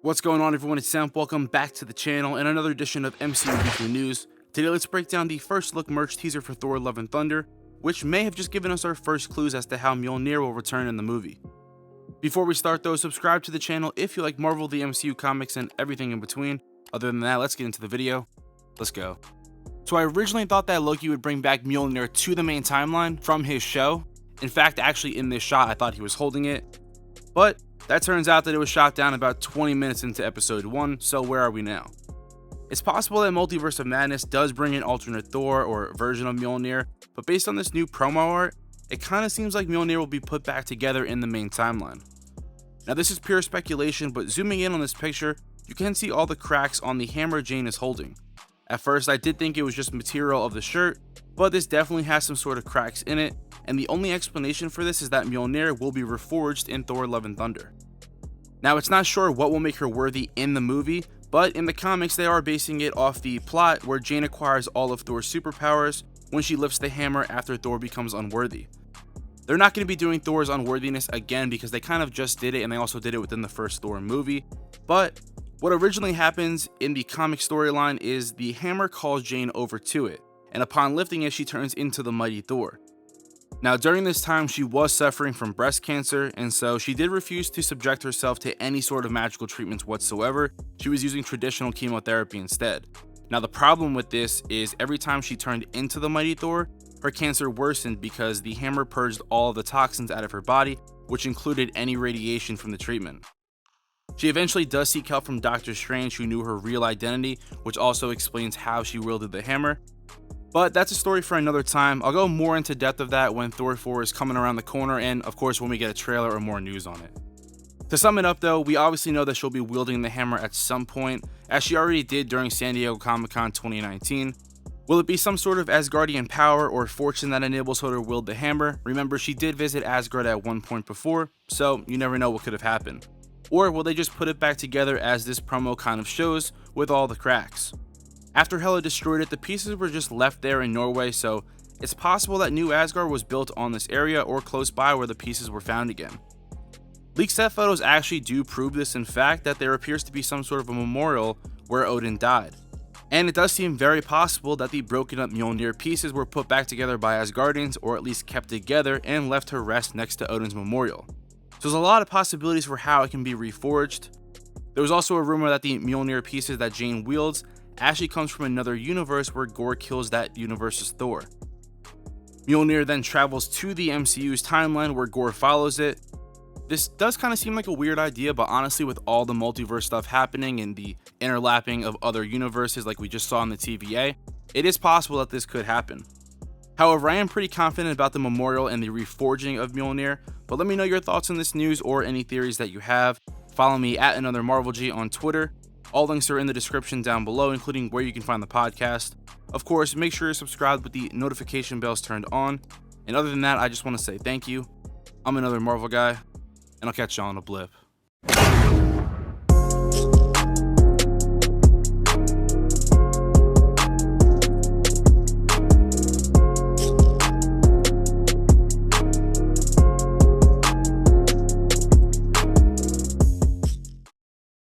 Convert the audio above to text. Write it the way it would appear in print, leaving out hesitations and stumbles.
What's going on, everyone? It's Sam. Welcome back to the channel and another edition of MCU Weekly News. Today let's break down the first look merch teaser for Thor Love and Thunder, which may have just given us our first clues as to how Mjolnir will return in the movie. Before we start though, subscribe to the channel if you like Marvel, the MCU comics, and everything in between. Other than that, let's get into the video. Let's go. So I originally thought that Loki would bring back Mjolnir to the main timeline from his show. In fact, actually in this shot I thought he was holding it, but that turns out that it was shot down about 20 minutes into episode 1, so where are we now? It's possible that Multiverse of Madness does bring an alternate Thor or version of Mjolnir, but based on this new promo art, it kind of seems like Mjolnir will be put back together in the main timeline. Now this is pure speculation, but zooming in on this picture, you can see all the cracks on the hammer Jane is holding. At first I did think it was just material of the shirt, but this definitely has some sort of cracks in it, and the only explanation for this is that Mjolnir will be reforged in Thor Love and Thunder. Now it's not sure what will make her worthy in the movie, but in the comics they are basing it off the plot where Jane acquires all of Thor's superpowers when she lifts the hammer after Thor becomes unworthy. They're not going to be doing Thor's unworthiness again because they kind of just did it, and they also did it within the first Thor movie, but what originally happens in the comic storyline is the hammer calls Jane over to it, and upon lifting it she turns into the mighty Thor. Now during this time she was suffering from breast cancer, and so she did refuse to subject herself to any sort of magical treatments whatsoever. She was using traditional chemotherapy instead. Now the problem with this is every time she turned into the mighty Thor, her cancer worsened because the hammer purged all of the toxins out of her body, which included any radiation from the treatment. She eventually does seek help from Doctor Strange, who knew her real identity, which also explains how she wielded the hammer. But that's a story for another time. I'll go more into depth of that when Thor 4 is coming around the corner, and of course when we get a trailer or more news on it. To sum it up though, we obviously know that she'll be wielding the hammer at some point, as she already did during San Diego Comic-Con 2019. Will it be some sort of Asgardian power or fortune that enables her to wield the hammer? Remember, she did visit Asgard at one point before, so you never know what could have happened. Or will they just put it back together as this promo kind of shows, with all the cracks? After Hela destroyed it, the pieces were just left there in Norway, so it's possible that New Asgard was built on this area or close by where the pieces were found again. Leaked set photos actually do prove this, in fact, that there appears to be some sort of a memorial where Odin died. And it does seem very possible that the broken up Mjolnir pieces were put back together by Asgardians, or at least kept together and left to rest next to Odin's memorial. So there's a lot of possibilities for how it can be reforged. There was also a rumor that the Mjolnir pieces that Jane wields actually comes from another universe where Gore kills that universe's Thor. Mjolnir then travels to the MCU's timeline where Gore follows it. This does kind of seem like a weird idea, but honestly with all the multiverse stuff happening and the interlapping of other universes like we just saw in the TVA, it is possible that this could happen. However, I am pretty confident about the memorial and the reforging of Mjolnir, but let me know your thoughts on this news or any theories that you have. Follow me at AnotherMarvelG on Twitter. All links are in the description down below, including where you can find the podcast. Of course, make sure you're subscribed with the notification bells turned on. And other than that, I just want to say thank you. I'm another Marvel guy, and I'll catch y'all on a blip.